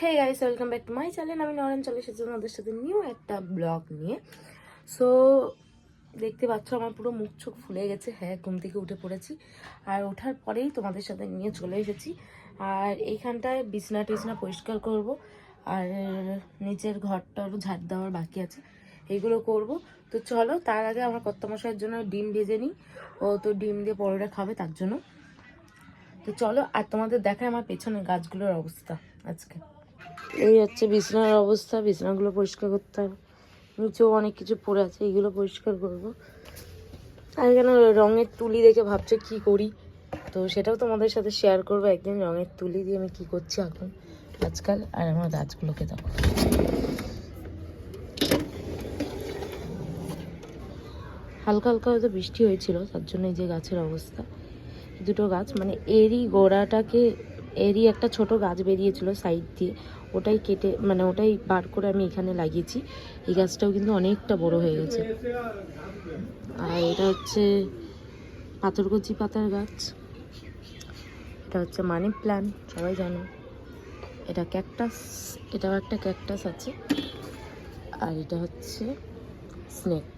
Hey guys, welcome back to my channel. আমি নরেন চলে এসেছি তোমাদের সাথে নিউ একটা ব্লগ নিয়ে। সো দেখতে পাচ্ছ আমার পুরো মুখ চোখ ফুলে গেছে। হ্যাঁ, ঘুম থেকে উঠে পড়েছি, আর ওঠার পরেই তোমাদের সাথে নিয়ে চলে এসেছি। আর এইখানটায় বিছনা টিছনা পরিষ্কার করব, আর নিচের ঘরটারও ঝাড় দেওয়ার বাকি আছে, এইগুলো করব। তো চলো, তার আগে আমার কর্তামশাইয়ের জন্য ডিম ভেজে নিই। ও তো ডিম দিয়ে পরোটা খাবে, তার জন্য। তো চলো, আর তোমাদের দেখায় আমার পেছনে গাছগুলোর অবস্থা আজকে। এই হচ্ছে বিছানার অবস্থা, বিছানাগুলো পরিষ্কার করতে হবে। নিচেও অনেক কিছু পড়ে আছে, এইগুলো পরিষ্কার করব। আর এখানে রঙের তুলি দেখে ভাবছে কি করি, তো সেটাও তোমাদের সাথে শেয়ার করবো একদিন, রঙের তুলি দিয়ে আমি কি করছি এখন আজকাল। আর আমার গাছগুলোকে দেখো, হালকা হালকা হয়তো বৃষ্টি হয়েছিল, তার জন্য এই যে গাছের অবস্থা। দুটো গাছ, মানে এরই গোড়াটাকে, এরই একটা ছোট গাছ বেরিয়েছিল সাইড দিয়ে, ওটাই কেটে, মানে ওটাই বার করে আমি এখানে লাগিয়েছি। এই গাছটাও কিন্তু অনেকটা বড় হয়ে গেছে। আর এটা হচ্ছে পাথরকুচি পাতার গাছ, এটা হচ্ছে মানি প্ল্যান্ট, সবাই জানো। এটা ক্যাকটাস, এটাও একটা ক্যাকটাস আছে। আর এটা হচ্ছে স্নেক,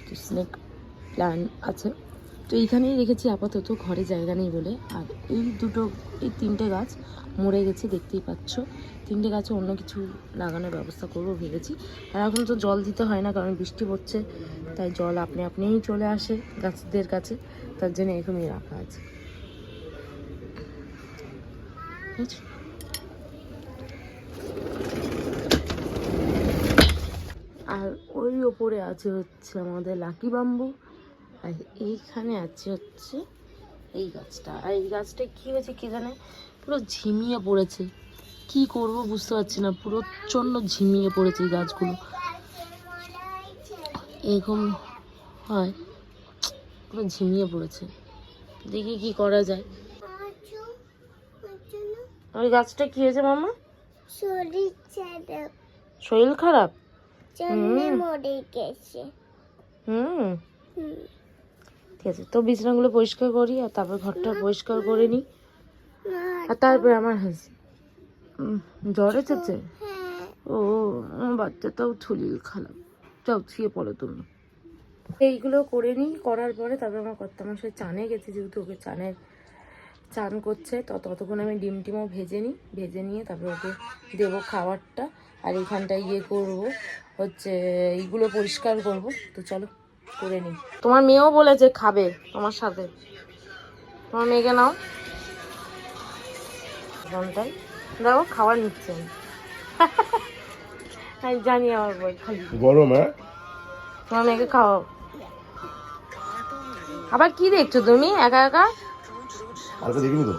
তো স্নেক প্ল্যান্ট আছে। তো এইখানেই রেখেছি আপাতত, ঘরে জায়গা নেই বলে। আর এই তিনটে গাছ মরে গেছে, দেখতেই পাচ্ছ। তিনটে গাছে অন্য কিছু লাগানোর ব্যবস্থা করবো ভেবেছি। আর এখন তো জল দিতে হয় না, কারণ বৃষ্টি পড়ছে, তাই জল আপনিই চলে আসে গাছদের কাছে, তার জন্য এরকমই রাখা আছে। আর ওই ওপরে আছে হচ্ছে আমাদের লাকি বাম্বু, আর এইখানে আছে হচ্ছে এই গাছটা। আর এই গাছটা কি হয়েছে কি জানে, পুরো ঝিমিয়ে পড়েছে। কি করব বুঝতে পারছি না, পুরো প্রচণ্ড ঝিমিয়ে পড়েছে এই গাছগুলো। এরকম হয়, পুরো ঝিমিয়ে পড়েছে। দেখি কি করা যায়। ওই গাছটা কি হয়েছে মামা? শরীর খারাপ, ঠিক আছে। তো বিছানাগুলো পরিষ্কার করি, আর তারপর ঘরটা পরিষ্কার করে নিই। আর তারপরে আমার জ্বর এসেছে। ও, আমার বাচ্চাটাও শরীর খারাপ। যাও শুয়ে পড়ো তুমি। এইগুলো করে নিই, করার পরে তারপরে আমার কর্তামশাই চানে গেছে, যেহেতু ওকে চান করছে, তো ততক্ষণ আমি ডিম টিমও ভেজে নিই। ভেজে নিয়ে তারপরে ওকে দেবো খাবারটা। আর এইখানটায় ইয়ে করবো হচ্ছে, এইগুলো পরিষ্কার করব। তো চলো করে নিই। তোমার মেয়েও বলেছে খাবে তোমার সাথে, তোমার মেয়েকে নাও। ঘন্টায় দেখো খাবার নিচ্ছে, আমি জানি আমার বই খালি গরম। হ্যাঁ, তোমার মেয়েকে খাওয়াও। আবার কি দেখছো তুমি একা একা? দেখিনি তো,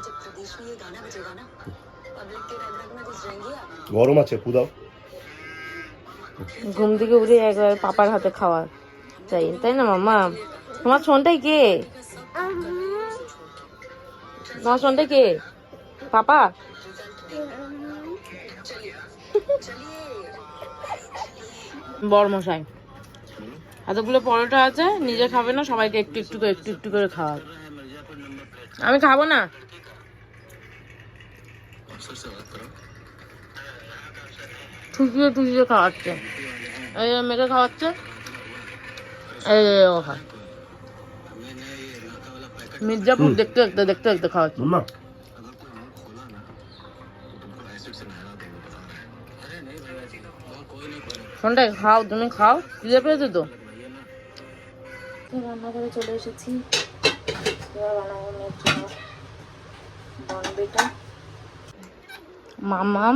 গরম আছে, পুদাও। ঘুম থেকে উঠে একবার পাপার হাতে খাওয়া চাই, তাই না মাম্মা? তোমার ফোনটাই কে? তোমার ফোনটাই কে? পাপা? বড়মশাই এতগুলো পরোটা আছে, নিজে খাবে না, সবাইকে একটু একটু করে খাওয়াবে। আমি খাবো না। ঠুসিয়ে খাওয়াচ্ছে, এই মেয়েকে খাওয়াচ্ছে, এই ও খায়। মির্জাপুর দেখতে দেখতে খাওয়াচ্ছে। ফোনটাই খাও, তুমি খাও, খিদে পেয়েছে তো। রান্না করে চলে এসেছি, বানাবো মেয়ের জন্য বনবিটা। মামাম,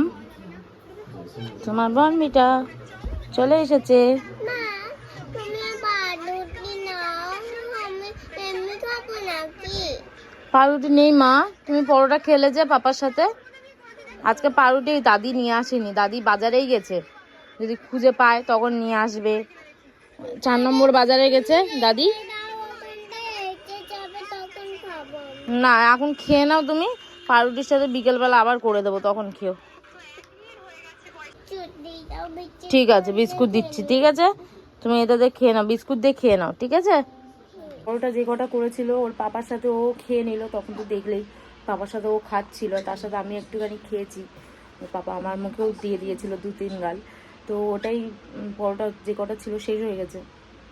তোমার বনবিটা চলে এসেছে। পাউরুটি নেই মা, তুমি পরোটা খেলে যে পাপার সাথে। আজকে পাউরুটি দাদি নিয়ে আসেনি, দাদি বাজারেই গেছে, যদি খুঁজে পায় তখন নিয়ে আসবে। 4 নম্বর বাজারে গেছে দাদি। না, এখন খেয়ে নাও তুমি, পাউরুটির সাথে বিকেলবেলা আবার করে দেবো, তখন খেও। ঠিক আছে, বিস্কুট দিচ্ছি, ঠিক আছে, তুমি এটা দিয়ে খেয়ে নাও, বিস্কুট দিয়ে খেয়ে নাও, ঠিক আছে। ওটা যে কটা করেছিল ওর পাপার সাথে ও খেয়ে নিল, তখন তো দেখলেই পাপার সাথে ও খাচ্ছিল, তার সাথে আমি একটুখানি খেয়েছি। পাপা আমার মুখেও দিয়ে দিয়েছিল 2-3 গাল। তো ওটাই পরোটা যে কটা ছিল শেষ হয়ে গেছে।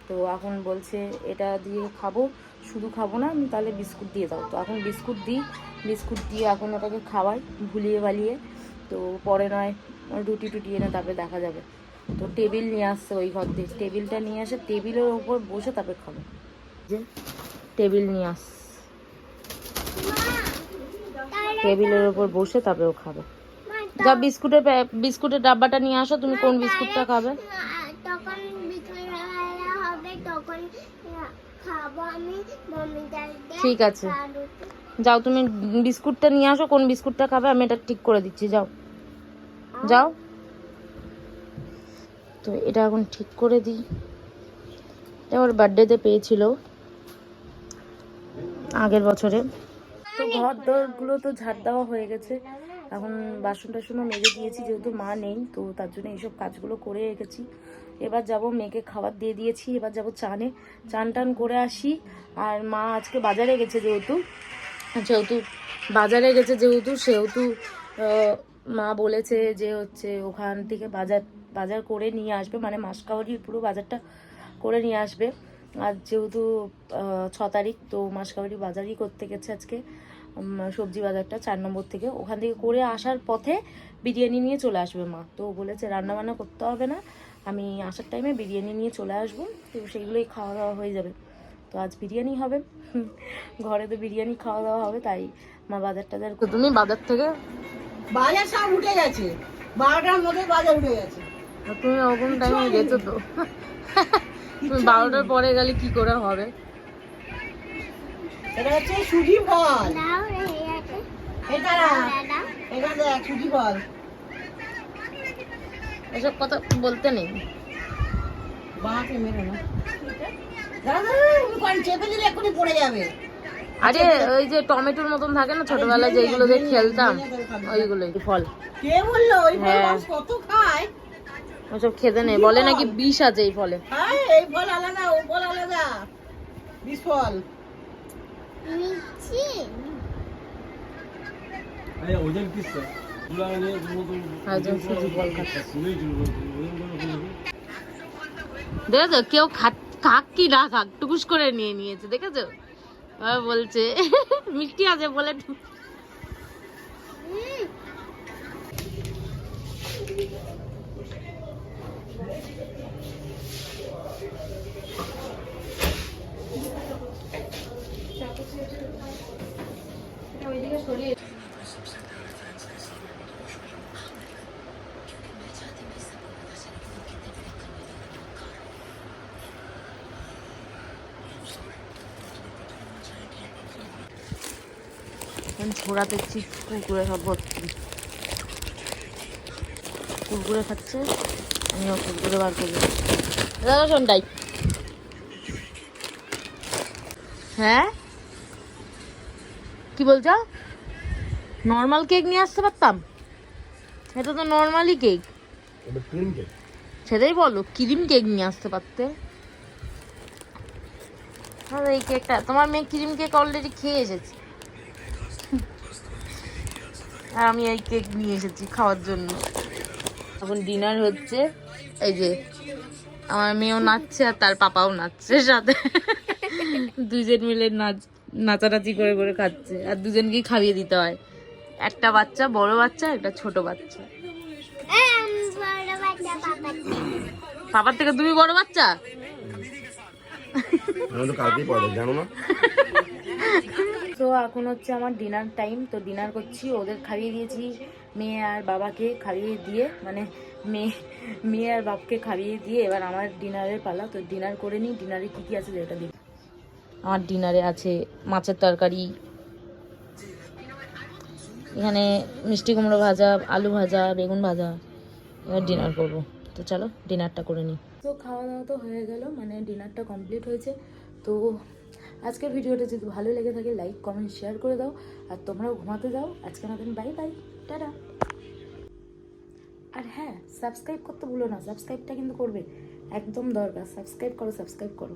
তো এখন বলছে এটা দিয়ে খাবো, শুধু খাবো না, আমি তাহলে বিস্কুট দিয়ে দাও। তো এখন বিস্কুট দিয়ে এখন ওটাকে খাওয়াই ভুলিয়ে ভালিয়ে। তো পরে নয় রুটি টুটি এনে তারপরে দেখা যাবে। তো টেবিল নিয়ে আসছে ওই ঘর থেকে, টেবিলটা নিয়ে আসে, টেবিলের ওপর বসে তারপরে খাবো। যে টেবিল নিয়ে আস, টেবিলের ওপর বসে তারপরেও খাবে। যা বিস্কুটের ডাব্বাটা নিয়ে আসো। তুমি কোন বিস্কুটটা খাবে? ঠিক আছে, যাও তুমি বিস্কুটটা নিয়ে আসো। কোন বিস্কুটটা খাবে আমি এটা ঠিক করে দিচ্ছি, যাও যাও। তো এটা এখন ঠিক করে দিই। এটা ওর বার্থডেতে পেয়েছিল আগের বছরে। তো ঘর দরগুলো তো ঝাড় দেওয়া হয়ে গেছে, এখন বাসন টাসনও মেজে দিয়েছি, যেহেতু মা নেই তো তার জন্য এইসব কাজগুলো করে রেখেছি। এবার যাব, মেয়েকে খাবার দিয়ে দিয়েছি, এবার যাব চান টান করে আসি। আর মা আজকে বাজারে গেছে, যেহেতু বাজারে গেছে সেহেতু মা বলেছে যে হচ্ছে ওখান থেকে বাজার করে নিয়ে আসবে, মানে মাসকাবাড়ির পুরো বাজারটা করে নিয়ে আসবে। আর যেহেতু 6 তারিখ, তো মাসকাবাড়ি বাজারই করতে গেছে আজকে, সবজি বাজারটা 4 নম্বর থেকে। ওখান থেকে করে আসার পথে বিরিয়ানি নিয়ে চলে আসবে মা। তো বলেছে রান্নাবান্না করতে হবে না, আমি আসার টাইমে বিরিয়ানি নিয়ে চলে আসবো, তো সেইগুলোই খাওয়া দাওয়া হয়ে যাবে। তো আজ বিরিয়ানি হবে, ঘরে তো বিরিয়ানি খাওয়া দাওয়া হবে, তাই মা বাজার টাজার। তুমি বাজার থেকে বাজার সব উঠে গেছে, 12টার মধ্যে বাজার উঠে গেছে। তুমি ওরকম টাইমে গেছো তো, তুমি 12টার পরে গেলে কি করে হবে? এটা হচ্ছে সুজি ফল, এটা এটা দেখ সুজি ফল। এসব কথা বলতে নেই, বাঁকে মেরো না, দাদা চেপে দিলে এক্ষুনি পড়ে যাবে। আরে ওই যে টমেটোর মতন থাকে না ছোটবেলায় যেগুলো দিয়ে খেলতাম, ওইগুলোই ফল। কে বললো ওই ফল মানুষ কত খায়? ওসব খেতে নেই, বলে নাকি বিষ আছে এই ফলে। হ্যাঁ এই ফল আলাদা, ও ফল আলাদা, বিষ ফল। দেখেছো কেউ খাক কি না খাক টুকুস করে নিয়ে নিয়েছে, দেখেছো? বলছে মিষ্টি আছে বলে। ঝোড়া দেখছি কুরকুরে সব ভর্তি, কুরকুরে খাচ্ছে, আমিও কুরকুরে বার করবো। দাদা শোনটাই, হ্যাঁ কি বলছো? নর্মাল কেক নিয়ে আসতে পারতাম, এটা তো নর্মালি কেক। সেটাই বলো, ক্রিম কেক নিয়ে আসতে পারতে। এই কেকটা তোমার মেয়ে ক্রিম কেক অলরেডি খেয়ে এসেছে, আর আমি এই কেক নিয়ে এসেছি খাওয়ার জন্য। এখন ডিনার হচ্ছে, এই যে আমার মেয়েও নাচছে আর তার পাপাও নাচছে সাথে, দুজন মিলে নাচানাচি করে করে খাচ্ছে। আর দুজনকেই খাইয়ে দিতে হয়, একটা বাচ্চা, বড় বাচ্চা, একটা ছোট বাচ্চা। পাপার থেকে তুমি বড় বাচ্চা? তো এখন হচ্ছে আমার ডিনার টাইম, তো ডিনার করছি। ওদের খাইয়ে দিয়েছি, মেয়ে আর বাবাকে খাইয়ে দিয়ে, মানে মেয়ে আর বাপকে খাইয়ে দিয়ে এবার আমার ডিনারের পালা। তো ডিনার করে নিই, ডিনারে কী কী আছে যেটা দেখি। আমার ডিনারে আছে মাছের তরকারি, এখানে মিষ্টি কুমড়ো ভাজা, আলু ভাজা, বেগুন ভাজা। এবার ডিনার করবো, তো চলো ডিনারটা করে নিই। তো খাওয়া দাওয়া তো হয়ে গেল, মানে ডিনারটা কমপ্লিট হয়েছে। তো আজকের ভিডিওটা যদি ভালো লেগে থাকে লাইক কমেন্ট শেয়ার করে দাও, আর তোমরাও ঘুমাতে যাও। আজকে মতন বাই বাই, টাটা। আর হ্যাঁ, সাবস্ক্রাইব করতে ভুলো না, সাবস্ক্রাইবটা কিন্তু করবে, একদম দরকার। সাবস্ক্রাইব করো।